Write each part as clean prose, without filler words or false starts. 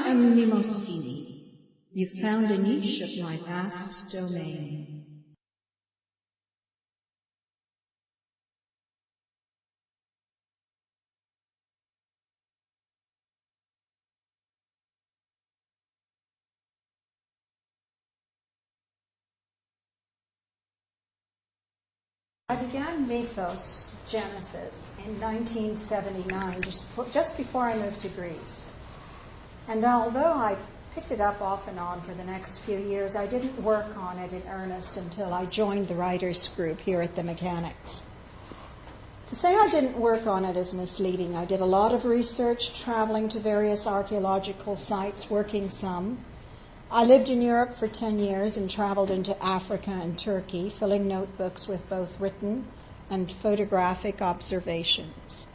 am Mnemosyne. You've found a niche of my vast domain. I began Mythos, Genesis, in 1979, just before I moved to Greece. And although I picked it up off and on for the next few years, I didn't work on it in earnest until I joined the writers' group here at the Mechanics. To say I didn't work on it is misleading. I did a lot of research, traveling to various archaeological sites, working some. I lived in Europe for 10 years and traveled into Africa and Turkey, filling notebooks with both written and photographic observations,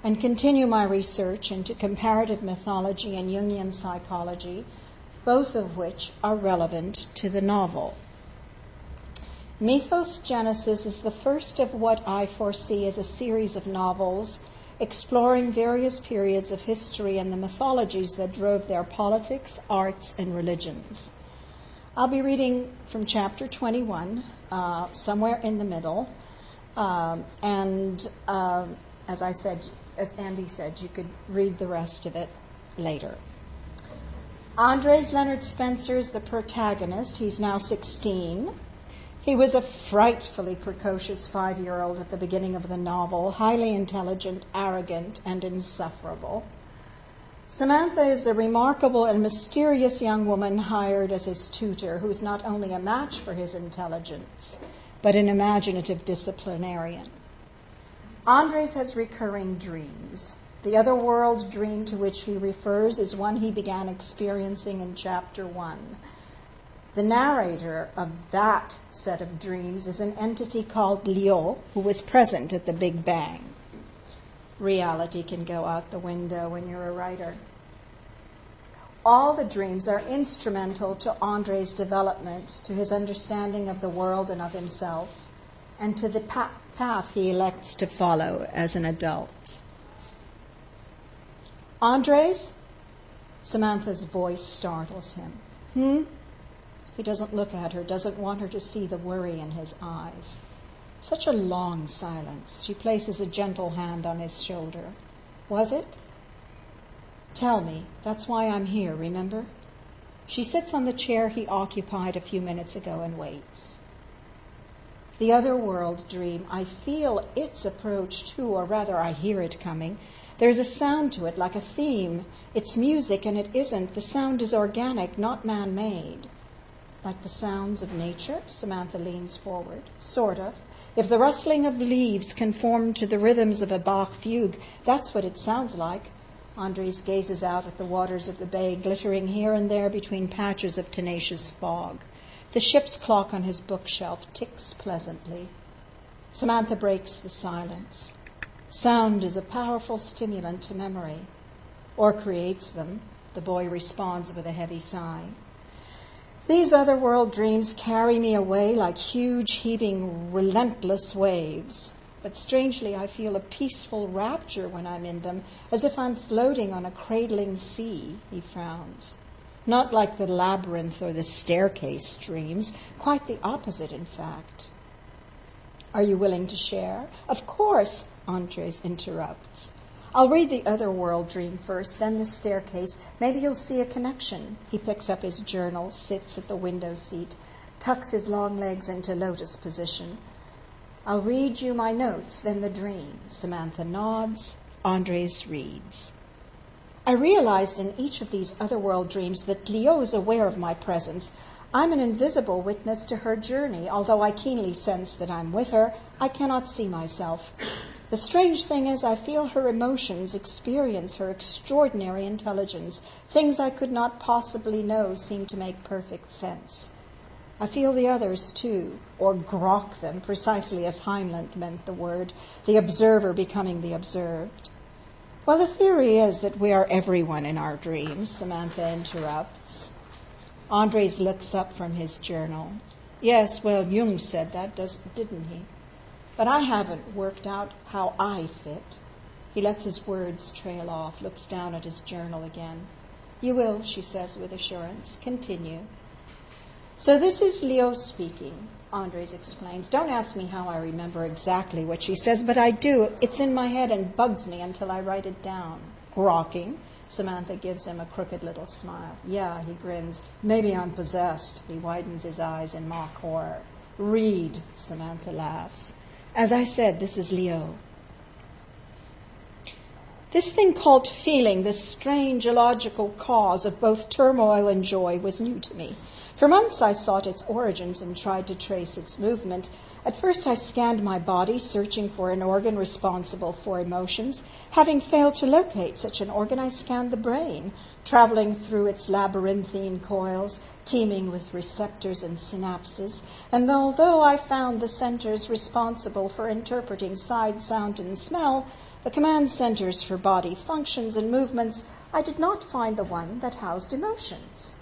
and continue my research into comparative mythology and Jungian psychology, both of which are relevant to the novel. Mythos Genesis is the first of what I foresee as a series of novels exploring various periods of history and the mythologies that drove their politics, arts, and religions. I'll be reading from chapter 21, somewhere in the middle, and as Andy said, you could read the rest of it later. Andres Leonard Spencer is the protagonist. He's now 16. He was a frightfully precocious 5-year-old at the beginning of the novel, highly intelligent, arrogant, and insufferable. Samantha is a remarkable and mysterious young woman hired as his tutor, who's not only a match for his intelligence, but an imaginative disciplinarian. Andres has recurring dreams. The otherworld dream to which he refers is one he began experiencing in chapter 1. The narrator of that set of dreams is an entity called Leo, who was present at the Big Bang. Reality can go out the window when you're a writer. All the dreams are instrumental to Andre's development, to his understanding of the world and of himself, and to the path he elects to follow as an adult. Andres? Samantha's voice startles him. He doesn't look at her, doesn't want her to see the worry in his eyes. Such a long silence. She places a gentle hand on his shoulder. Was it? Tell me. That's why I'm here, remember? She sits on the chair he occupied a few minutes ago and waits. The otherworld dream, I feel its approach too, or rather I hear it coming. There's a sound to it, like a theme. It's music, and it isn't. The sound is organic, not man-made. Like the sounds of nature? Samantha leans forward. Sort of. If the rustling of leaves conformed to the rhythms of a Bach fugue, that's what it sounds like. Andres gazes out at the waters of the bay, glittering here and there between patches of tenacious fog. The ship's clock on his bookshelf ticks pleasantly. Samantha breaks the silence. Sound is a powerful stimulant to memory, or creates them. The boy responds with a heavy sigh. These otherworld dreams carry me away like huge, heaving, relentless waves. But strangely, I feel a peaceful rapture when I'm in them, as if I'm floating on a cradling sea, he frowns. Not like the labyrinth or the staircase dreams, quite the opposite, in fact. Are you willing to share? Of course, Andres interrupts. I'll read the otherworld dream first, then the staircase. Maybe you'll see a connection. He picks up his journal, sits at the window seat, tucks his long legs into lotus position. I'll read you my notes, then the dream. Samantha nods. Andres reads. I realized in each of these otherworld dreams that Leo is aware of my presence. I'm an invisible witness to her journey. Although I keenly sense that I'm with her, I cannot see myself. The strange thing is I feel her emotions, experience her extraordinary intelligence. Things I could not possibly know seem to make perfect sense. I feel the others too, or grok them, precisely as Heinlein meant the word, the observer becoming the observed. Well, the theory is that we are everyone in our dreams, Samantha interrupts. Andres looks up from his journal. Yes, well, Jung said that, didn't he? But I haven't worked out how I fit. He lets his words trail off, looks down at his journal again. You will, she says with assurance. Continue. So this is Leo speaking, Andres explains. Don't ask me how I remember exactly what she says, but I do. It's in my head and bugs me until I write it down. Grokking. Samantha gives him a crooked little smile. Yeah, he grins. Maybe I'm possessed. He widens his eyes in mock horror. Read, Samantha laughs. As I said, this is Leo. This thing called feeling, this strange illogical cause of both turmoil and joy, was new to me. For months I sought its origins and tried to trace its movement. At first I scanned my body, searching for an organ responsible for emotions. Having failed to locate such an organ, I scanned the brain, traveling through its labyrinthine coils, teeming with receptors and synapses. And although I found the centers responsible for interpreting sight, sound, and smell, the command centers for body functions and movements, I did not find the one that housed emotions.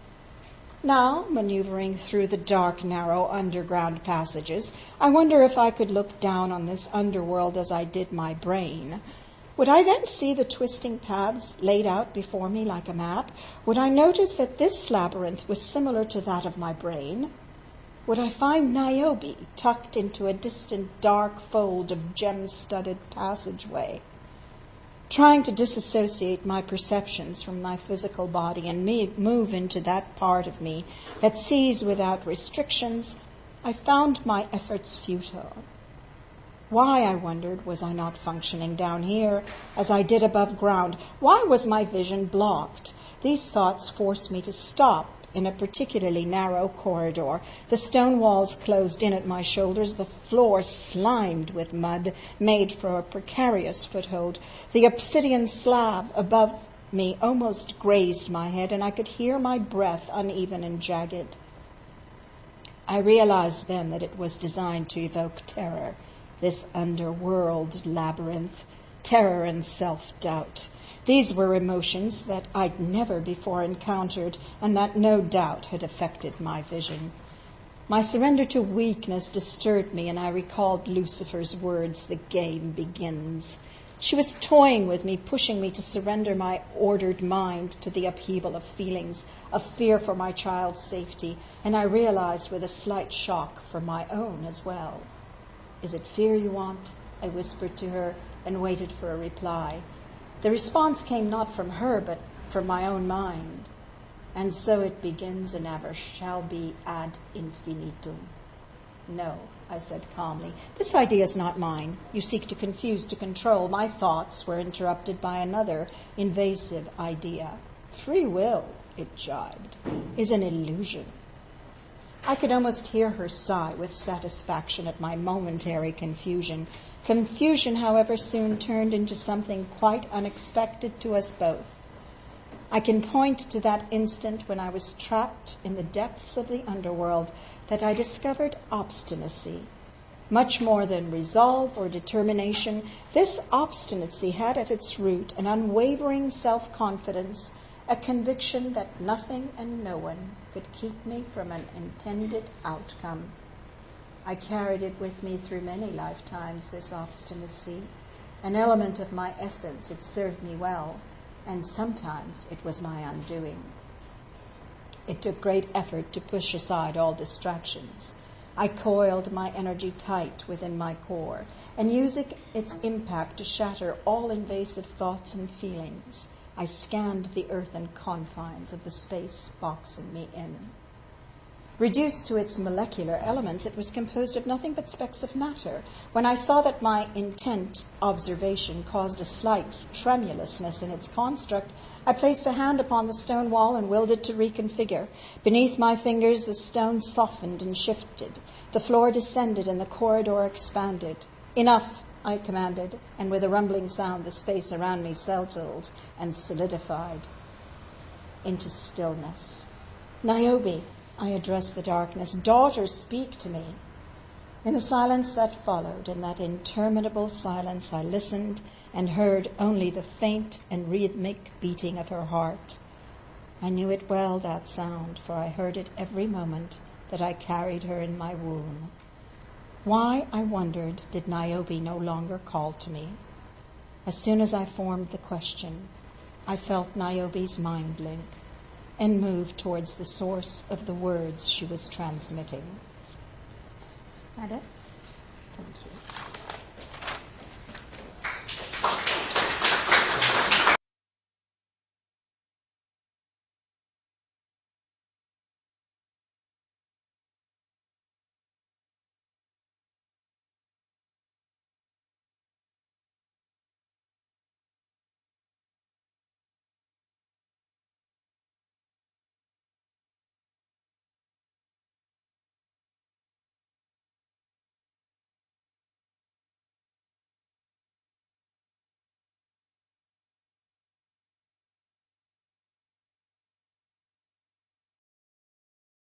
Now, maneuvering through the dark, narrow underground passages, I wonder if I could look down on this underworld as I did my brain. Would I then see the twisting paths laid out before me like a map? Would I notice that this labyrinth was similar to that of my brain? Would I find Niobe tucked into a distant dark fold of gem-studded passageway? Trying to disassociate my perceptions from my physical body and move into that part of me that sees without restrictions, I found my efforts futile. Why, I wondered, was I not functioning down here as I did above ground? Why was my vision blocked? These thoughts forced me to stop in a particularly narrow corridor. The stone walls closed in at my shoulders, the floor slimed with mud, made for a precarious foothold. The obsidian slab above me almost grazed my head, and I could hear my breath uneven and jagged. I realized then that it was designed to evoke terror, this underworld labyrinth, terror and self-doubt. These were emotions that I'd never before encountered, and that no doubt had affected my vision. My surrender to weakness disturbed me, and I recalled Lucifer's words, "The game begins." She was toying with me, pushing me to surrender my ordered mind to the upheaval of feelings, of fear for my child's safety, and I realized with a slight shock for my own as well. "Is it fear you want?" I whispered to her and waited for a reply. The response came not from her, but from my own mind. "And so it begins and ever shall be ad infinitum." "No," I said calmly. "This idea is not mine. You seek to confuse, to control." My thoughts were interrupted by another invasive idea. "Free will," it jibed, "is an illusion." I could almost hear her sigh with satisfaction at my momentary confusion. Confusion, however, soon turned into something quite unexpected to us both. I can point to that instant when I was trapped in the depths of the underworld that I discovered obstinacy. Much more than resolve or determination, this obstinacy had at its root an unwavering self-confidence, a conviction that nothing and no one could keep me from an intended outcome. I carried it with me through many lifetimes, this obstinacy. An element of my essence, it served me well, and sometimes it was my undoing. It took great effort to push aside all distractions. I coiled my energy tight within my core and used its impact to shatter all invasive thoughts and feelings. I scanned the earthen confines of the space boxing me in. Reduced to its molecular elements, it was composed of nothing but specks of matter. When I saw that my intent observation caused a slight tremulousness in its construct, I placed a hand upon the stone wall and willed it to reconfigure. Beneath my fingers, the stone softened and shifted. The floor descended and the corridor expanded. "Enough," I commanded, and with a rumbling sound, the space around me settled and solidified into stillness. "Niobe," I addressed the darkness. "Daughter, speak to me." In the silence that followed, in that interminable silence, I listened and heard only the faint and rhythmic beating of her heart. I knew it well, that sound, for I heard it every moment that I carried her in my womb. Why, I wondered, did Niobe no longer call to me? As soon as I formed the question, I felt Niobe's mind link. and moved towards the source of the words she was transmitting. Ada? Thank you.